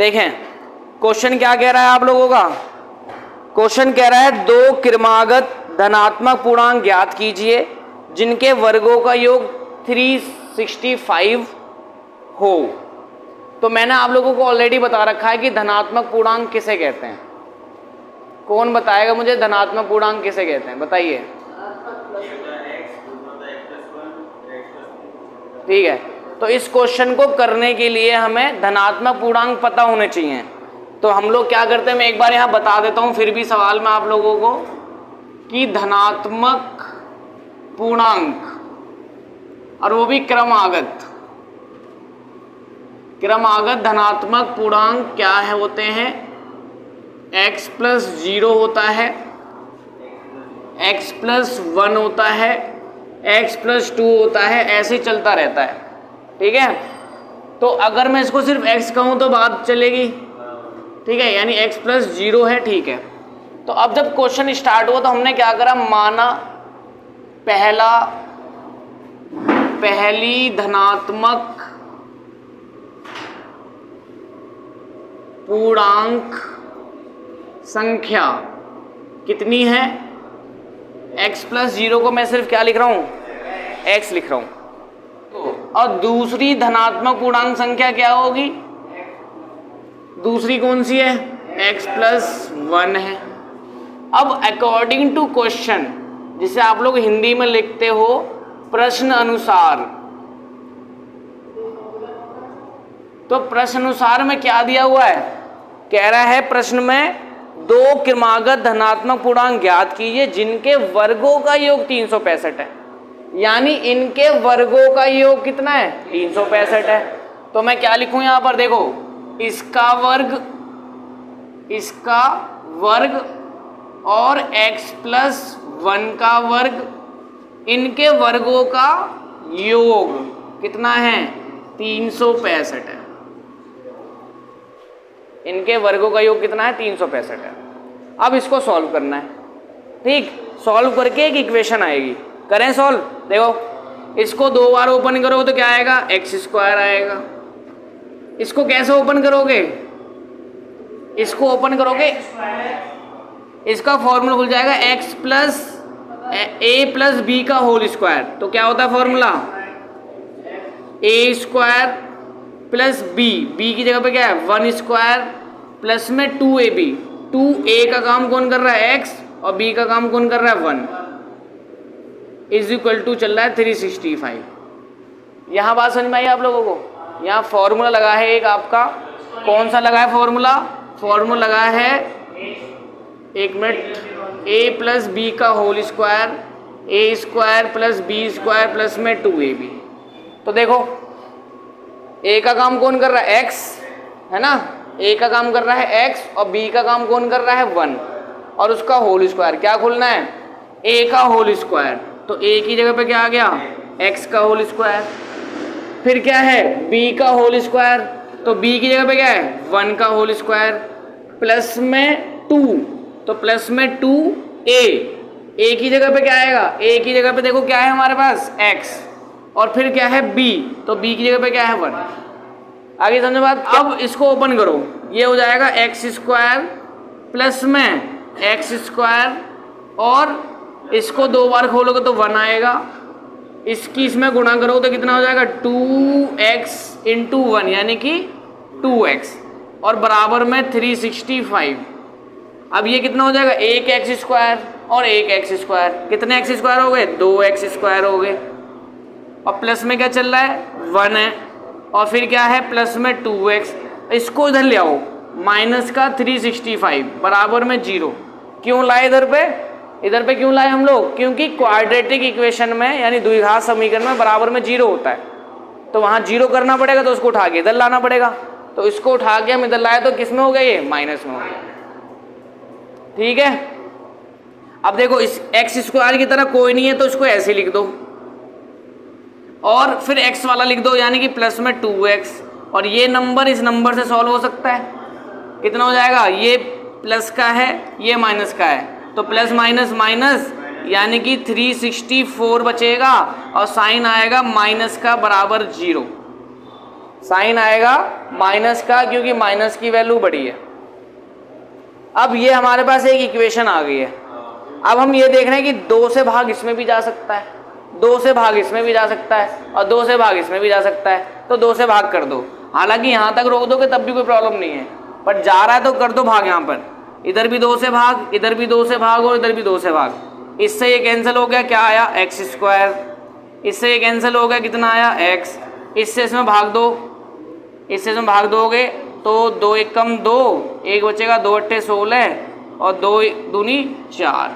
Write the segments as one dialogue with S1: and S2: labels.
S1: देखें क्वेश्चन क्या कह रहा है आप लोगों का। क्वेश्चन कह रहा है दो क्रमागत धनात्मक पूर्णांक ज्ञात कीजिए जिनके वर्गों का योग 365 हो। तो मैंने आप लोगों को ऑलरेडी बता रखा है कि धनात्मक पूर्णांक किसे कहते हैं। कौन बताएगा मुझे धनात्मक पूर्णांक किसे कहते हैं, बताइए। ठीक है, तो इस क्वेश्चन को करने के लिए हमें धनात्मक पूर्णांक पता होने चाहिए। तो हम लोग क्या करते हैं, मैं एक बार यहाँ बता देता हूँ फिर भी सवाल में आप लोगों को, कि धनात्मक पूर्णांक और वो भी क्रमागत धनात्मक पूर्णांक क्या है होते हैं। x प्लस 0 होता है, x प्लस 1 होता है, x प्लस 2 होता है, ऐसे चलता रहता है। ठीक है, तो अगर मैं इसको सिर्फ x कहूँ तो बात चलेगी। ठीक है, यानी x प्लस 0 है। ठीक है, तो अब जब क्वेश्चन स्टार्ट हुआ तो हमने क्या करा, माना पहली धनात्मक पूर्णांक संख्या कितनी है। x प्लस 0 को मैं सिर्फ क्या लिख रहा हूँ, x लिख रहा हूँ। तो और दूसरी धनात्मक पूर्णांक संख्या क्या होगी, दूसरी कौन सी है, x प्लस 1 है। अब अकॉर्डिंग टू क्वेश्चन, जिसे आप लोग हिंदी में लिखते हो प्रश्न अनुसार, तो प्रश्न अनुसार में क्या दिया हुआ है, कह रहा है प्रश्न में दो क्रमागत धनात्मक पूर्णांक ज्ञात कीजिए जिनके वर्गों का योग 365 है। यानी इनके वर्गों का योग कितना है, 365 है। तो मैं क्या लिखूं यहां पर, देखो इसका वर्ग और x प्लस 1 का वर्ग, इनके वर्गों का योग कितना है, 365 है। इनके वर्गों का योग कितना है, 365 है। अब इसको सॉल्व करना है। ठीक, सॉल्व करके एक इक्वेशन आएगी, करें सॉल्व। देखो इसको दो बार ओपन करोगे तो क्या आएगा, x² आएगा। इसको कैसे ओपन करोगे, इसको ओपन करोगे, इसका फॉर्मूला खुल जाएगा x plus a plus b का होल स्क्वायर। तो क्या होता है फॉर्मूला, a² प्लस b की जगह पे क्या है 1 स्क्वायर प्लस में 2ab। 2a का काम कौन कर रहा है, x, और b का काम कौन कर रहा है 1, इज इक्वल टू चल रहा है 365। यहाँ बात समझ में आई आप लोगों को। यहाँ फॉर्मूला लगा है एक आपका, कौन सा लगा है फॉर्मूला लगा है, एक मिनट, a प्लस बी का whole square, a² plus b² plus में 2ab। तो देखो a का काम कौन कर रहा है, x है ना, a का काम कर रहा है x, और b का काम कौन कर रहा है 1, और उसका होल स्क्वायर क्या खोलना है, a का होल स्क्वायर। तो a की जगह पे क्या आ गया, x का होल स्क्वायर, फिर क्या है b का होल स्क्वायर, तो b की जगह पे क्या है 1 का होल स्क्वायर, प्लस में 2, तो प्लस में 2a, a की जगह पे क्या आएगा, a की जगह पे देखो क्या है हमारे पास x, और फिर क्या है b, तो b की जगह पे क्या है 1। आगे समझो बात। अब इसको ओपन करो, ये हो जाएगा x² प्लस में x², और इसको दो बार खोलोगे तो 1 आएगा, इसकी इसमें गुणा करो तो कितना हो जाएगा 2x इंटू 1 यानी कि 2x, और बराबर में 365। अब ये कितना हो जाएगा, एक x² और एक x², कितने x² हो गए, 2x² हो गए, और प्लस में क्या चल रहा है 1 है, और फिर क्या है प्लस में 2x, इसको इधर ले आओ, माइनस का 365 बराबर में 0। क्यों लाए इधर पे क्यों लाए हम लोग, क्योंकि क्वाड्रेटिक इक्वेशन में यानी द्विघात समीकरण में बराबर में 0 होता है, तो वहाँ 0 करना पड़ेगा, तो उसको उठा के इधर लाना पड़ेगा। तो इसको उठा के हम इधर लाए तो किस में हो गया, ये माइनस में हो गया। ठीक है, अब देखो इस x² की तरह कोई नहीं है तो इसको ऐसे लिख दो, और फिर x वाला लिख दो यानी कि प्लस में 2x, और ये नंबर इस नंबर से सॉल्व हो सकता है, कितना हो जाएगा, ये प्लस का है ये माइनस का है, तो प्लस माइनस माइनस यानी कि 364 बचेगा, और साइन आएगा माइनस का बराबर 0। साइन आएगा माइनस का, क्योंकि माइनस की वैल्यू बड़ी है। अब ये हमारे पास एक इक्वेशन आ गई है। अब हम ये देख रहे हैं कि 2 से भाग इसमें भी जा सकता है, 2 से भाग इसमें भी जा सकता है, और 2 से भाग इसमें भी जा सकता है, तो 2 से भाग कर दो। हालांकि यहाँ तक रोक दोगे तब भी कोई प्रॉब्लम नहीं है, पर जा रहा है तो कर दो भाग। यहाँ पर इधर भी 2 से भाग, इधर भी 2 से भाग, और इधर भी 2 से भाग। इससे ये कैंसिल हो गया, क्या आया एक्स स्क्वायर। इससे ये कैंसिल हो गया, कितना आया एक्स। इससे इसमें भाग दो, इससे इसमें भाग दोगे तो 2 एक कम 2, 1 बचेगा, 2 अट्ठे 16 और 2 दूनी 4।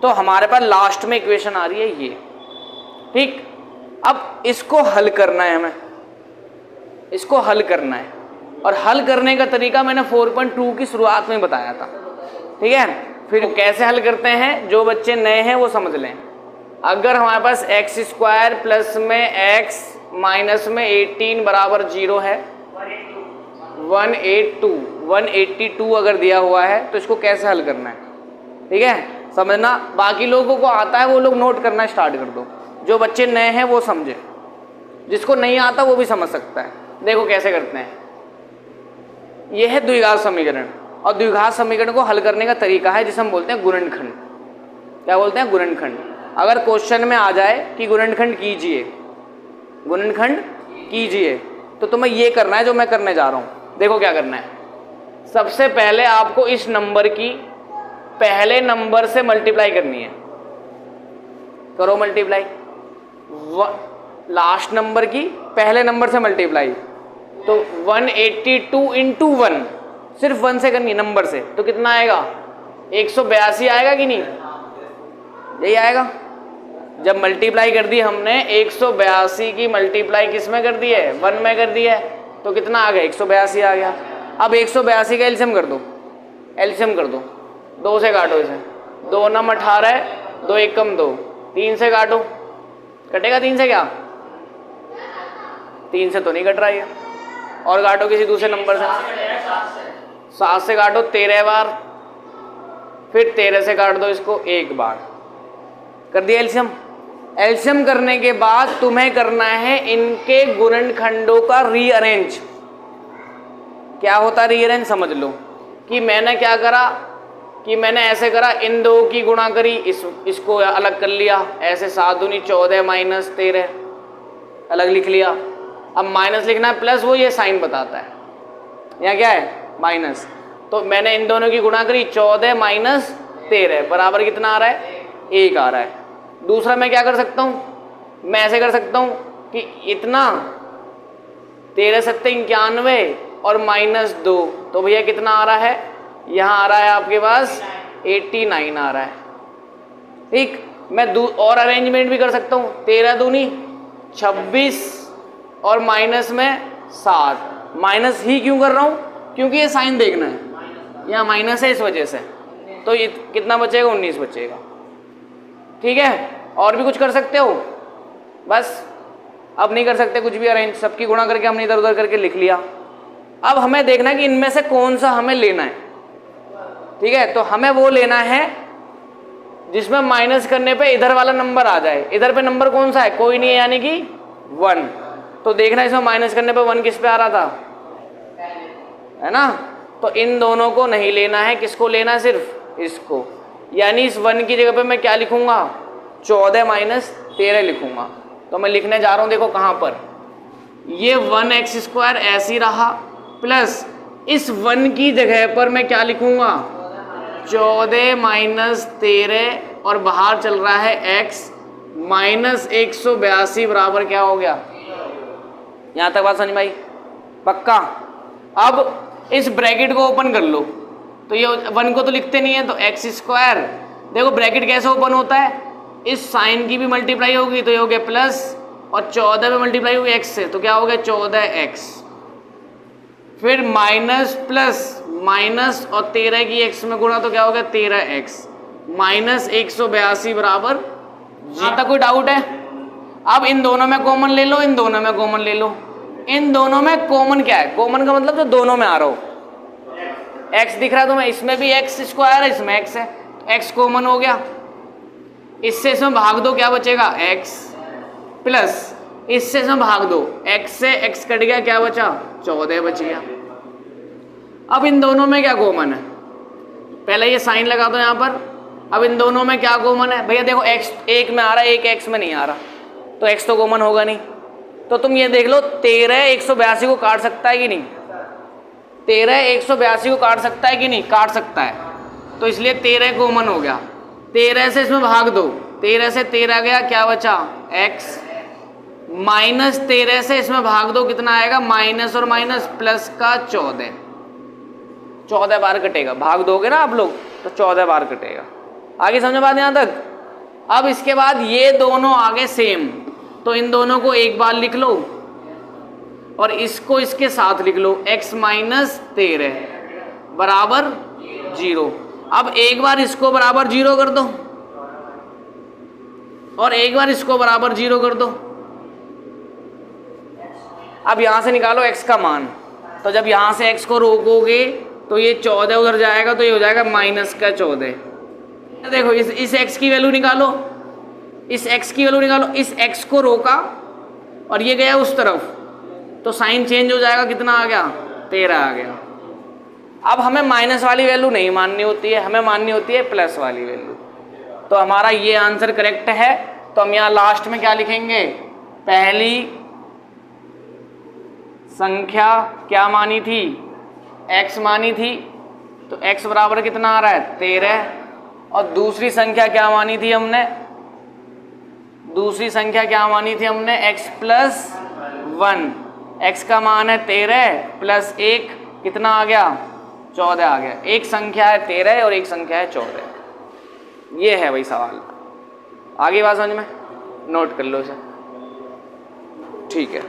S1: तो हमारे पास लास्ट में इक्वेशन आ रही है ये। ठीक, अब इसको हल करना है, हमें इसको हल करना है। और हल करने का तरीका मैंने 4.2 की शुरुआत में बताया था। ठीक है, फिर कैसे हल करते हैं, जो बच्चे नए हैं वो समझ लें। अगर हमारे पास एक्स स्क्वायर प्लस में एक्स माइनस में 18 बराबर 0 है, 182 अगर दिया हुआ है तो इसको कैसे हल करना है, ठीक है, समझना। बाकी लोगों को आता है वो लोग नोट करना स्टार्ट कर दो, जो बच्चे नए हैं वो समझे, जिसको नहीं आता वो भी समझ सकता है। देखो कैसे करते हैं। यह है द्विघात समीकरण, और द्विघात समीकरण को हल करने का तरीका है जिसे हम बोलते हैं गुणनखंड। क्या बोलते हैं, गुणनखंड। अगर क्वेश्चन में आ जाए कि गुणनखंड कीजिए, गुणनखंड कीजिए, तो तुम्हें ये करना है जो मैं करने जा रहा हूं। देखो क्या करना है। सबसे पहले आपको इस नंबर की पहले नंबर से मल्टीप्लाई करनी है। करो मल्टीप्लाई, लास्ट नंबर की पहले नंबर से मल्टीप्लाई। तो 182 इंटू 1, सिर्फ 1 से करनी है नंबर से, तो कितना आएगा 182 आएगा कि नहीं, यही आएगा। जब मल्टीप्लाई कर दी हमने 182 की मल्टीप्लाई किस में कर दी है, 1 में कर दी है, तो कितना आ गया 182 आ गया। अब 182 का एलसीएम कर दो, एलसीएम कर दो, 2 से काटो इसे, 2 नम 18, 2 एक कम 2, 3 से काटो, कटेगा 3 से क्या, 3 से तो नहीं कट रहा है, और काटो किसी दूसरे नंबर से, 7 से काटो 13 बार, फिर 13 से काट दो इसको 1 बार, कर दिया एलसीएम। एलसीएम करने के बाद तुम्हें करना है इनके गुणनखंडों का रीअरेंज। क्या होता है रीअरेंज, समझ लो कि मैंने क्या करा कि मैंने ऐसे करा, इन दो की गुणा करी, इसको अलग कर लिया, ऐसे 7 दूनी 14 माइनस 13 अलग लिख लिया। अब माइनस लिखना है प्लस, वो ये साइन बताता है, यहाँ क्या है माइनस, तो मैंने इन दोनों की गुणा करी, 14 माइनस 13 बराबर कितना आ रहा है 1 आ रहा है। दूसरा मैं क्या कर सकता हूँ, मैं ऐसे कर सकता हूँ कि इतना 13 सत्ते 91 और माइनस 2, तो भैया कितना आ रहा है, यहाँ आ रहा है आपके पास 89 आ रहा है। ठीक, मैं और अरेंजमेंट भी कर सकता हूँ, 13 दूनी 26 और माइनस में 7। माइनस ही क्यों कर रहा हूँ, क्योंकि ये साइन देखना है, यहाँ माइनस है इस वजह से, तो ये कितना बचेगा 19 बचेगा। ठीक है, और भी कुछ कर सकते हो, बस अब नहीं कर सकते कुछ भी अरेंज, सबकी गुणा करके हमने इधर उधर करके लिख लिया। अब हमें देखना है कि इनमें से कौन सा हमें लेना है। ठीक है, तो हमें वो लेना है जिसमें माइनस करने पे इधर वाला नंबर आ जाए। इधर पे नंबर कौन सा है, कोई नहीं है, यानी कि 1। तो देखना इसमें माइनस करने पे 1 किस पे आ रहा था, है ना। तो इन दोनों को नहीं लेना है, किसको लेना है, सिर्फ इसको। यानी इस 1 की जगह पे मैं क्या लिखूंगा, 14 माइनस 13 लिखूंगा। तो मैं लिखने जा रहा हूं, देखो कहां पर, ये 1x स्क्वायर ऐसी रहा, प्लस इस 1 की जगह पर मैं क्या लिखूंगा 14 माइनस 13, और बाहर चल रहा है x माइनस 182 बराबर क्या हो गया। यहां तक बात समझ में आई, पक्का। अब इस ब्रैकेट को ओपन कर लो, तो ये 1 को तो लिखते नहीं है, तो एक्स स्क्वायर, देखो ब्रैकेट कैसे ओपन होता है, इस साइन की भी मल्टीप्लाई होगी तो ये हो गया प्लस, और 14 में मल्टीप्लाई होगी x से, तो क्या हो गया 14x, फिर माइनस प्लस माइनस और 13 की x में गुणा, तो क्या हो गया 13x माइनस 182 बराबर। यहाँ तक कोई डाउट है। अब इन दोनों में कॉमन ले लो, इन दोनों में कॉमन ले लो। इन दोनों में कॉमन क्या है, कॉमन का मतलब जो दोनों में आ रहा हो, x दिख रहा है तुम्हें, इसमें भी एक्स स्क्वायर है, इसमें x है, x कॉमन हो गया। इससे इसमें भाग दो, क्या बचेगा x, प्लस इससे इसमें भाग दो, x से x कट गया, क्या बचा 14 बच गया। अब इन दोनों में क्या कॉमन है, पहले ये साइन लगा दो यहाँ पर। अब इन दोनों में क्या कॉमन है भैया, देखो x एक में आ रहा है, एक x में नहीं आ रहा, तो x तो कॉमन होगा नहीं। तो तुम ये देख लो 13 182 को काट सकता है कि नहीं, 13 182 को काट सकता है कि नहीं, काट सकता है, तो इसलिए 13 कॉमन हो गया। 13 से इसमें भाग दो, 13 से 13 गया, क्या बचा x, माइनस 13 से इसमें भाग दो, कितना आएगा, माइनस और माइनस प्लस का 14, 14 बार कटेगा, भाग दोगे ना आप लोग तो 14 बार कटेगा। आगे समझ बात यहाँ तक। अब इसके बाद ये दोनों आगे सेम, तो इन दोनों को एक बार लिख लो और इसको इसके साथ लिख लो, x माइनस 13 बराबर 0। अब एक बार इसको बराबर 0 कर दो और एक बार इसको बराबर 0 कर दो। अब यहां से निकालो x का मान, तो जब यहां से x को रोकोगे तो ये 14 उधर जाएगा, तो ये हो जाएगा माइनस का 14। देखो इस x की वैल्यू निकालो, इस x की वैल्यू निकालो, इस x को रोका और ये गया उस तरफ, तो साइन चेंज हो जाएगा, कितना आ गया 13 आ गया। अब हमें माइनस वाली वैल्यू नहीं माननी होती है, हमें माननी होती है प्लस वाली वैल्यू। तो हमारा ये आंसर करेक्ट है। तो हम यहाँ लास्ट में क्या लिखेंगे, पहली संख्या क्या मानी थी, x मानी थी, तो x बराबर कितना आ रहा है 13, और दूसरी संख्या क्या मानी थी हमने, दूसरी संख्या क्या मानी थी हमने, x प्लस 1, x का मान है 13 प्लस 1 कितना आ गया 14 आ गया। एक संख्या है 13 और एक संख्या है 14। ये है भाई सवाल। आगे बात समझ में, नोट कर लो इसे, ठीक है।